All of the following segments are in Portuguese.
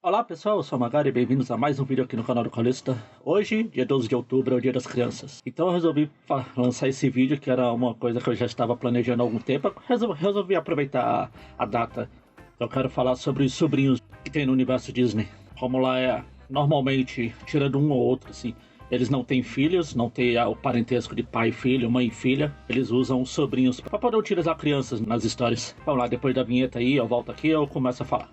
Olá pessoal, eu sou o Magari e bem-vindos a mais um vídeo aqui no canal do Calista. Hoje, dia 12 de outubro, é o dia das crianças. Então eu resolvi lançar esse vídeo, que era uma coisa que eu já estava planejando há algum tempo. Resolvi aproveitar a data. Eu quero falar sobre os sobrinhos que tem no universo Disney. Como lá é, normalmente, tirando um ou outro, assim, eles não têm filhos, não tem o parentesco de pai e filho, mãe e filha. Eles usam sobrinhos para poder utilizar crianças nas histórias. Vamos lá, depois da vinheta aí, eu volto aqui e eu começo a falar.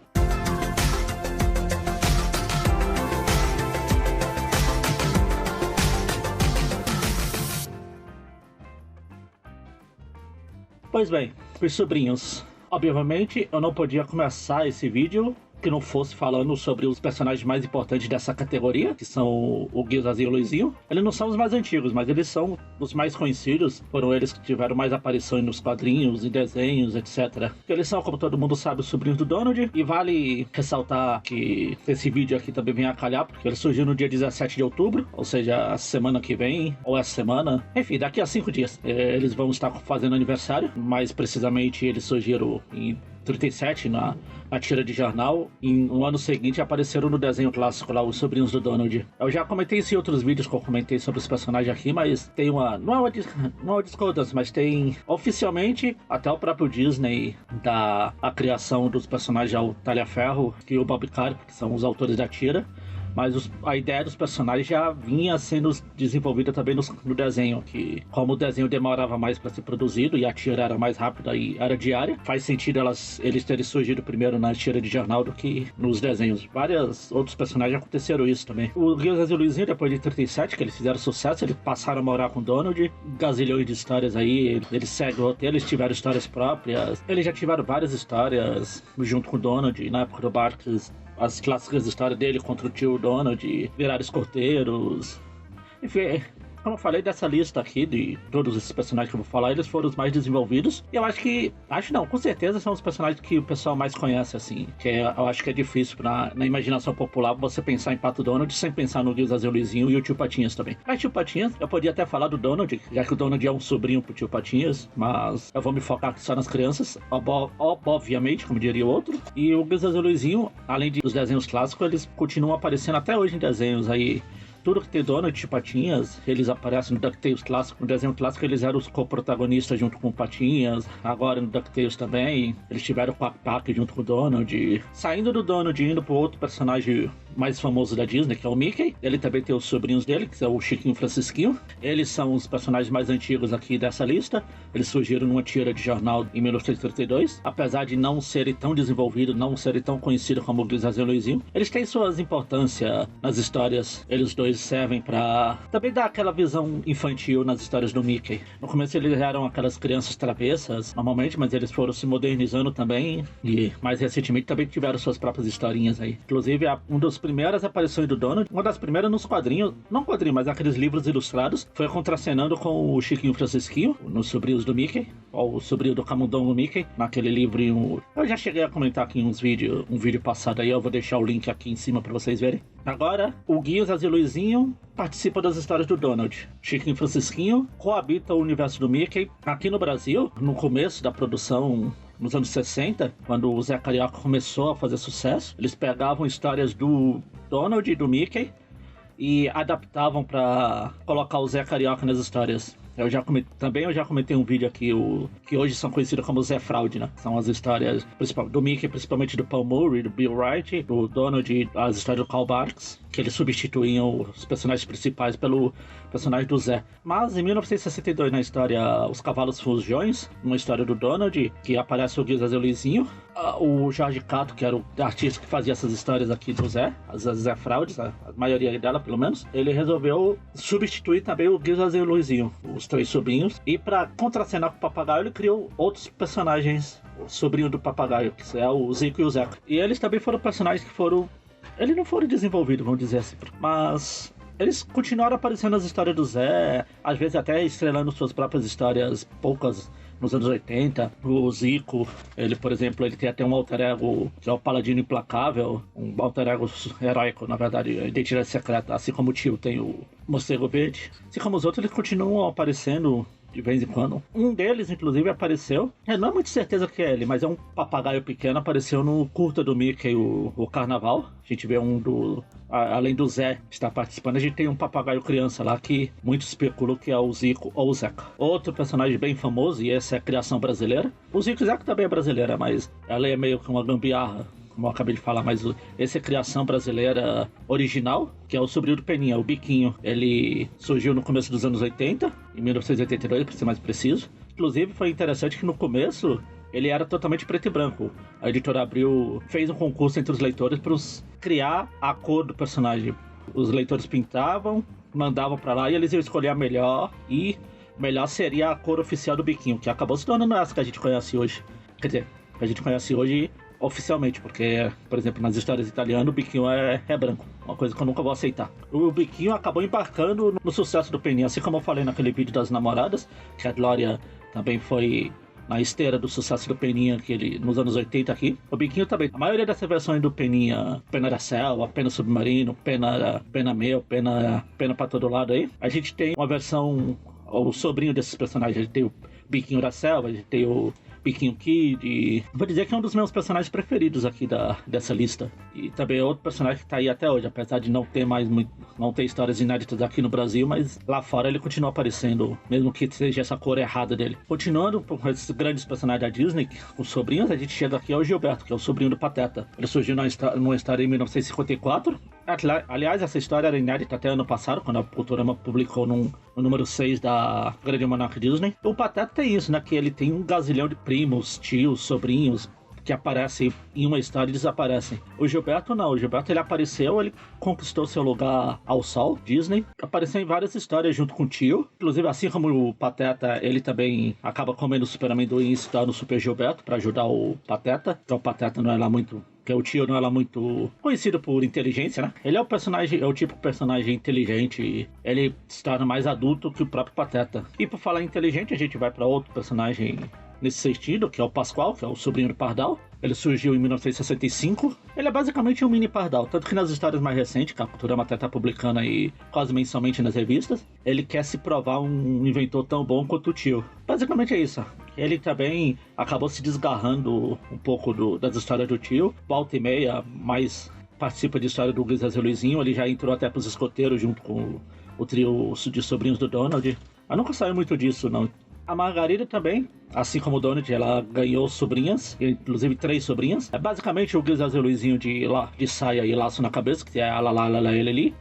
Pois bem, os sobrinhos. Obviamente, eu não podia começar esse vídeo que não fosse falando sobre os personagens mais importantes dessa categoria, que são o Guiz e o Luizinho. Eles não são os mais antigos, mas eles são os mais conhecidos. Foram eles que tiveram mais aparições nos quadrinhos e desenhos, etc. Eles são, como todo mundo sabe, os sobrinhos do Donald. E vale ressaltar que esse vídeo aqui também vem a calhar, porque ele surgiu no dia 17 de outubro, ou seja, a semana que vem, ou essa semana. Enfim, daqui a 5 dias. Eles vão estar fazendo aniversário. Mais precisamente, eles surgiram em 37 na tira de jornal, e no ano seguinte apareceram no desenho clássico lá, os sobrinhos do Donald. Eu já comentei isso em outros vídeos que eu comentei sobre os personagens aqui, mas tem não é uma discordância, mas tem oficialmente até o próprio Disney a criação dos personagens ao Talhaferro e o Bob Carp, que são os autores da tira. Mas a ideia dos personagens já vinha sendo desenvolvida também no desenho, que como o desenho demorava mais para ser produzido e a tira era mais rápida e era diária, faz sentido eles terem surgido primeiro na tira de jornal do que nos desenhos. Vários outros personagens aconteceram isso também. O Guiz e o Luizinho, depois de 37, que eles fizeram sucesso, eles passaram a morar com o Donald, gazilhões de histórias aí, eles seguem o roteiro, eles tiveram histórias próprias, eles já tiveram várias histórias junto com o Donald, na época do Barks, as clássicas histórias dele contra o tio Donald, viraram escoteiros. Enfim, como eu falei dessa lista aqui, de todos esses personagens que eu vou falar, eles foram os mais desenvolvidos. E eu acho não, com certeza são os personagens que o pessoal mais conhece, assim. Eu acho que é difícil na imaginação popular você pensar em Pato Donald sem pensar no Guiz e o Luizinho e o tio Patinhas também. Mas tio Patinhas, eu podia até falar do Donald, já que o Donald é um sobrinho pro tio Patinhas, mas eu vou me focar só nas crianças, obviamente, como diria o outro. E o Guiz e o Luizinho, além dos desenhos clássicos, eles continuam aparecendo até hoje em desenhos aí. Tudo que tem Donald e Patinhas, eles aparecem no DuckTales clássico. No desenho clássico eles eram os co-protagonistas junto com o Patinhas. Agora no DuckTales também, eles tiveram o Quack Pack junto com o Donald. Saindo do Donald e indo pro outro personagem mais famoso da Disney, que é o Mickey. Ele também tem os sobrinhos dele, que são o Chiquinho e o Francisquinho. Eles são os personagens mais antigos aqui dessa lista. Eles surgiram numa tira de jornal em 1932. Apesar de não serem tão desenvolvidos, não serem tão conhecidos como o Guiz e o Luizinho, eles têm suas importâncias nas histórias. Eles dois servem pra também dar aquela visão infantil nas histórias do Mickey. No começo eles eram aquelas crianças travessas, normalmente, mas eles foram se modernizando também, e mais recentemente também tiveram suas próprias historinhas aí. Inclusive, uma das primeiras aparições do Donald, uma das primeiras nos quadrinhos, não quadrinhos, mas aqueles livros ilustrados, foi contracenando com o Chiquinho e o Francisquinho, nos sobrinhos do Mickey, ou o sobrinho do Camundongo Mickey, naquele livro. Eu já cheguei a comentar aqui em um vídeo passado aí, eu vou deixar o link aqui em cima pra vocês verem. Agora, o Guiz e o Luizinho participa das histórias do Donald. Chiquinho e Francisquinho coabitam o universo do Mickey. Aqui no Brasil, no começo da produção, nos anos 60, quando o Zé Carioca começou a fazer sucesso, eles pegavam histórias do Donald e do Mickey e adaptavam para colocar o Zé Carioca nas histórias. Eu já comentei um vídeo aqui, que hoje são conhecidos como Zé Fraude, né? São as histórias do Mickey, principalmente do Paul Murray, do Bill Wright, do Donald e as histórias do Carl Barks, que eles substituíam os personagens principais pelo personagem do Zé. Mas em 1962, na história Os Cavalos Fujões, uma história do Donald, que aparece o Guiz e o Luizinho, o Jorge Cato, que era o artista que fazia essas histórias aqui do Zé, as Zé Fraudes, a maioria dela pelo menos, ele resolveu substituir também o Guiz e o Luizinho, os três sobrinhos, e para contracenar com o papagaio ele criou outros personagens, o sobrinho do papagaio, que é o Zico e o Zeco. E eles também foram personagens que eles não foram desenvolvidos, vamos dizer assim, mas eles continuaram aparecendo nas histórias do Zé, às vezes até estrelando suas próprias histórias, poucas nos anos 80. O Zico, ele, por exemplo, ele tem até um alter ego, que é o Paladino Implacável, um alter ego heróico, na verdade, a identidade secreta, assim como o tio tem o Morcego Verde. Assim como os outros, eles continuam aparecendo de vez em quando. Um deles, inclusive, apareceu. Não é muito certeza que é ele, mas é um papagaio pequeno. Apareceu no curta do Mickey, o Carnaval. A gente vê além do Zé estar participando, a gente tem um papagaio criança lá que muitos especulam que é o Zico ou o Zeca. Outro personagem bem famoso, e essa é a criação brasileira. O Zico e o Zeca também é brasileira, mas ela é meio que uma gambiarra, como eu acabei de falar, mas essa é a criação brasileira original, que é o sobrinho do Peninha, o Biquinho. Ele surgiu no começo dos anos 80, em 1982, para ser mais preciso. Inclusive, foi interessante que no começo ele era totalmente preto e branco. A editora Abril fez um concurso entre os leitores para criar a cor do personagem. Os leitores pintavam, mandavam para lá e eles iam escolher a melhor, e melhor seria a cor oficial do Biquinho, que acabou se tornando essa que a gente conhece hoje. Quer dizer, que a gente conhece hoje oficialmente, porque, por exemplo, nas histórias italianas o Biquinho é branco, uma coisa que eu nunca vou aceitar. O Biquinho acabou embarcando no sucesso do Peninha, assim como eu falei naquele vídeo das namoradas, que a Glória também foi na esteira do sucesso do Peninha nos anos 80 aqui. O Biquinho também. A maioria dessas versões do Peninha, Pena da Selva, Pena Submarino, Pena Meu, Pena pra todo lado aí, a gente tem uma versão, o sobrinho desses personagens. A gente tem o Biquinho da Selva, a gente tem o Biquinho Kid, e vou dizer que é um dos meus personagens preferidos aqui dessa lista. E também é outro personagem que tá aí até hoje, apesar de não ter histórias inéditas aqui no Brasil, mas lá fora ele continua aparecendo, mesmo que seja essa cor errada dele. Continuando com esses grandes personagens da Disney, os sobrinhos, a gente chega aqui ao Gilberto, que é o sobrinho do Pateta. Ele surgiu numa história em 1954. Aliás, essa história era inédita até ano passado, quando a Culturama publicou no número 6 da Grande Monarch Disney. O Pateta tem isso, né? Que ele tem um gazilhão de primos, tios, sobrinhos, que aparecem em uma história e desaparecem. O Gilberto não. O Gilberto, ele apareceu, ele conquistou seu lugar ao sol, Disney. Apareceu em várias histórias junto com o tio. Inclusive, assim como o Pateta, ele também acaba comendo o Super Amendoim e se torna o Super Gilberto para ajudar o Pateta. Então o Pateta não é lá muito... Porque o tio não é lá muito conhecido por inteligência, né? Ele é o tipo de personagem inteligente. Ele se torna mais adulto que o próprio Pateta. E por falar em inteligente, a gente vai para outro personagem nesse sentido, que é o Pascoal, que é o sobrinho do Pardal. Ele surgiu em 1965. Ele é basicamente um mini Pardal, tanto que nas histórias mais recentes, que a Culturama até tá publicando aí quase mensalmente nas revistas, ele quer se provar um inventor tão bom quanto o tio. Basicamente é isso. Ele também acabou se desgarrando um pouco das histórias do tio. Volta e meia, mais participa de história do Guizas e Luizinho. Ele já entrou até pros escoteiros junto com o trio de sobrinhos do Donald. Eu nunca saí muito disso, não. A Margarida também, assim como o Donald, ela ganhou sobrinhas, inclusive 3 sobrinhas. É basicamente o Guizas e Luizinho de saia e laço na cabeça, que é a Lalala.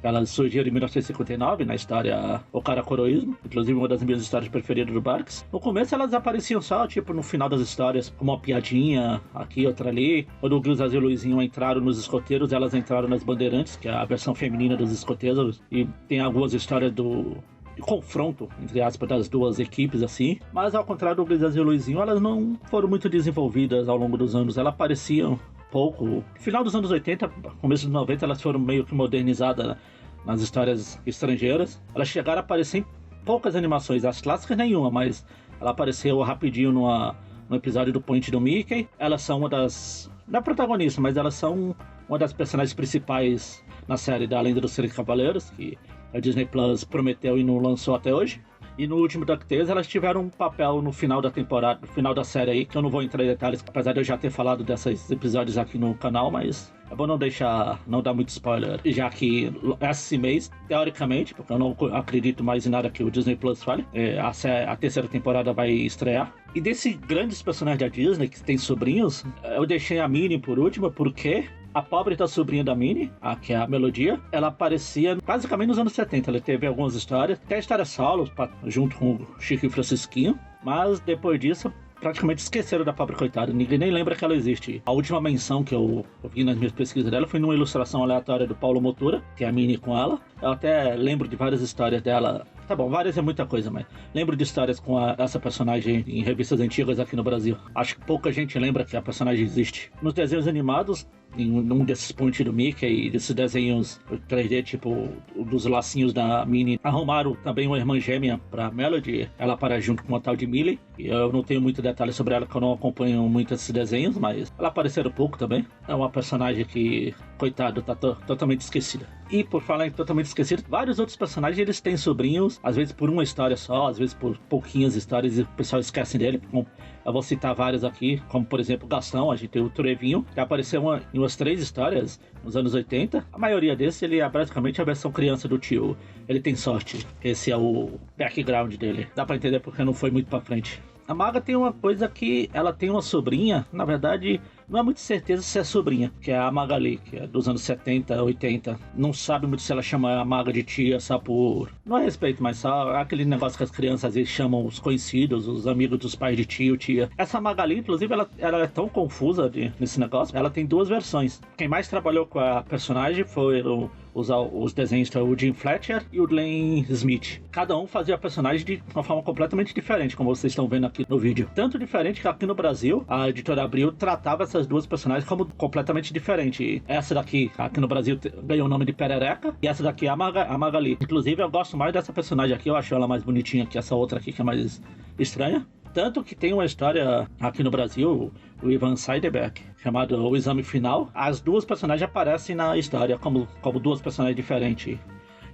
Ela surgiu em 1959 na história O Caracoroísmo, inclusive uma das minhas histórias preferidas do Barks. No começo elas apareciam só, tipo, no final das histórias, como uma piadinha, aqui, outra ali. Quando o Guizas e o Luizinho entraram nos escoteiros, elas entraram nas Bandeirantes, que é a versão feminina dos escoteiros, e tem algumas histórias de confronto, entre aspas, das duas equipes, assim. Mas ao contrário do Guizas e o Luizinho, elas não foram muito desenvolvidas ao longo dos anos. Elas apareciam pouco. No final dos anos 80, começo dos 90, elas foram meio que modernizadas nas histórias estrangeiras. Elas chegaram a aparecer em poucas animações, as clássicas nenhuma, mas ela apareceu rapidinho no episódio do Point do Mickey. Elas são uma das... não é protagonista, mas elas são uma das personagens principais na série da Lenda dos Três Cavaleiros, que a Disney Plus prometeu e não lançou até hoje. E no último DuckTales elas tiveram um papel no final da temporada, no final da série aí, que eu não vou entrar em detalhes, apesar de eu já ter falado desses episódios aqui no canal, mas é bom não dar muito spoiler, já que esse mês, teoricamente, porque eu não acredito mais em nada que o Disney Plus fale, a terceira temporada vai estrear. E desses grandes personagens da Disney, que tem sobrinhos, eu deixei a Minnie por última, porque a pobre da sobrinha da Minnie, que é a Melodia, ela aparecia basicamente nos anos 70. Ela teve algumas histórias, até histórias solos, junto com o Chico e o Francisquinho, mas depois disso praticamente esqueceram da pobre coitada. Ninguém nem lembra que ela existe. A última menção que eu vi nas minhas pesquisas dela foi numa ilustração aleatória do Paulo Motura, que é a Minnie com ela. Eu até lembro de várias histórias dela. Tá bom, várias é muita coisa, mas lembro de histórias com essa personagem em revistas antigas aqui no Brasil. Acho que pouca gente lembra que a personagem existe. Nos desenhos animados, em um desses pontos do Mickey e desses desenhos 3D, tipo dos lacinhos da Minnie, arrumaram também uma irmã gêmea pra Melody. Ela para junto com uma tal de Millie. E eu não tenho muito detalhe sobre ela, que eu não acompanho muito esses desenhos, mas ela apareceu pouco também. É uma personagem que coitado, tá totalmente esquecido. E por falar em totalmente esquecido, vários outros personagens eles têm sobrinhos, às vezes por uma história só, às vezes por pouquinhas histórias e o pessoal esquece dele. Bom, eu vou citar vários aqui, como por exemplo Gastão, a gente tem o Trevinho, que apareceu em umas 3 histórias nos anos 80. A maioria desses ele é praticamente a versão criança do tio. Ele tem sorte, esse é o background dele. Dá pra entender porque não foi muito pra frente. A Maga tem uma coisa que ela tem uma sobrinha, na verdade, não é muito certeza se é sobrinha, que é a Magali, que é dos anos 70, 80. Não sabe muito se ela chama a Maga de tia só por... Não é respeito, mas só aquele negócio que as crianças às vezes chamam os conhecidos, os amigos dos pais de tio, tia. Essa Magali, inclusive, ela é tão confusa nesse negócio, ela tem 2 versões. Quem mais trabalhou com a personagem foi os desenhos o Jim Fletcher e o Glenn Smith. Cada um fazia a personagem de uma forma completamente diferente, como vocês estão vendo aqui no vídeo. Tanto diferente que aqui no Brasil, a editora Abril tratava essas 2 personagens como completamente diferentes. Essa daqui, aqui no Brasil, ganhou o nome de Perereca, e essa daqui é a Magali. Inclusive, eu gosto mais dessa personagem aqui, eu acho ela mais bonitinha que essa outra aqui, que é mais estranha. Tanto que tem uma história aqui no Brasil, o Ivan Seidenberg, chamado O Exame Final. As 2 personagens aparecem na história como 2 personagens diferentes.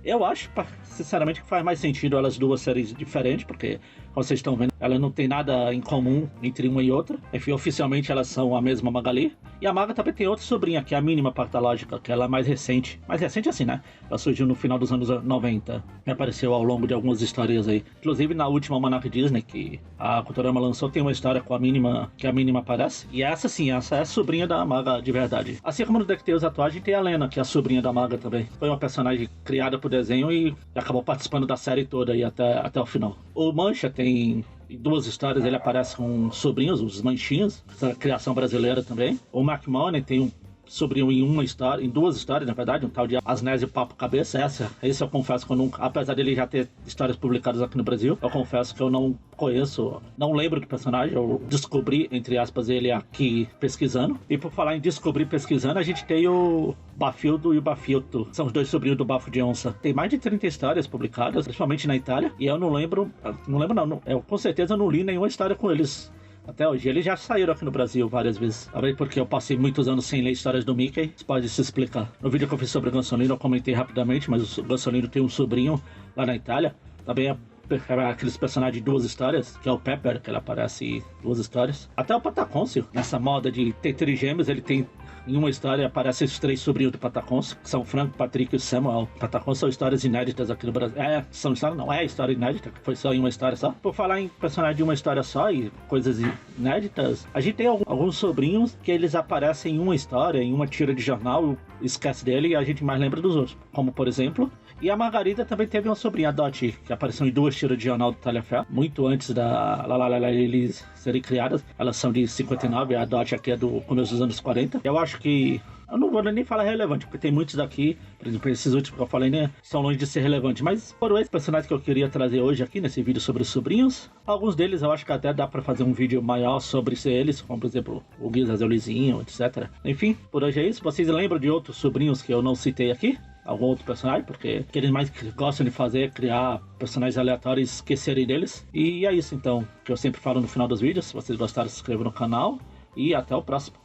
Eu acho, sinceramente, que faz mais sentido elas 2 serem diferentes, porque, como vocês estão vendo, elas não tem nada em comum entre uma e outra. Enfim, oficialmente elas são a mesma Magali. E a Maga também tem outra sobrinha, que é a Mínima Patológica, que ela é mais recente. Mais recente assim, né? Ela surgiu no final dos anos 90 e apareceu ao longo de algumas histórias aí. Inclusive, na última Almanac Disney, que a Culturama lançou, tem uma história com a Mínima, que a Mínima aparece. E essa sim, essa é a sobrinha da Maga de verdade. Assim como no DuckTales atual, a gente tem a Lena, que é a sobrinha da Maga também. Foi uma personagem criada por desenho e acabou participando da série toda aí até o final. O Mancha tem 2 histórias, ele aparece com sobrinhos, os Manchinhos, essa criação brasileira também. O McMoney tem um sobrinho em 2 histórias, na verdade, um tal de Asnésio Papo Cabeça. Esse eu confesso que eu nunca, apesar dele já ter histórias publicadas aqui no Brasil, eu confesso que eu não conheço, não lembro do personagem, eu descobri, entre aspas, ele aqui pesquisando. E por falar em descobrir pesquisando, a gente tem o Bafildo e o Bafilto, são os 2 sobrinhos do Bafo de Onça. Tem mais de 30 histórias publicadas, principalmente na Itália, e eu não lembro não, eu com certeza não li nenhuma história com eles até hoje. Eles já saíram aqui no Brasil várias vezes. Também porque eu passei muitos anos sem ler histórias do Mickey. Isso pode se explicar. No vídeo que eu fiz sobre o Gansolino, eu comentei rapidamente, mas o Gansolino tem um sobrinho lá na Itália. Também é aqueles personagens de 2 histórias, que é o Pepper, que ele aparece em 2 histórias. Até o Patacôncio, nessa moda de ter trigêmeos, ele tem... Em uma história aparecem os 3 sobrinhos do Patacôncio, que são Frank, Patrick e Samuel. Patacôncio são histórias inéditas aqui no Brasil. São histórias, não é história inédita, que foi só em uma história só. Por falar em personagem de uma história só e coisas inéditas, a gente tem alguns sobrinhos que eles aparecem em uma história, em uma tira de jornal, esquece dele e a gente mais lembra dos outros. Como, por exemplo... E a Margarida também teve uma sobrinha, a Dottie, que apareceu em 2 tiras de jornal do Talhaferro, muito antes da eles serem criadas. Elas são de 59, a Dottie aqui é do começo dos anos 40. Eu acho que... Eu não vou nem falar relevante, porque tem muitos daqui, por exemplo, esses últimos que eu falei, né, são longe de ser relevantes. Mas foram esses personagens que eu queria trazer hoje aqui, nesse vídeo sobre os sobrinhos. Alguns deles eu acho que até dá pra fazer um vídeo maior sobre eles, como por exemplo, o Guizas, o Lizinho, etc. Enfim, por hoje é isso. Vocês lembram de outros sobrinhos que eu não citei aqui? Algum outro personagem, porque o que eles mais gostam de fazer é criar personagens aleatórios e esquecerem deles. E é isso então, que eu sempre falo no final dos vídeos. Se vocês gostaram, se inscrevam no canal e até o próximo.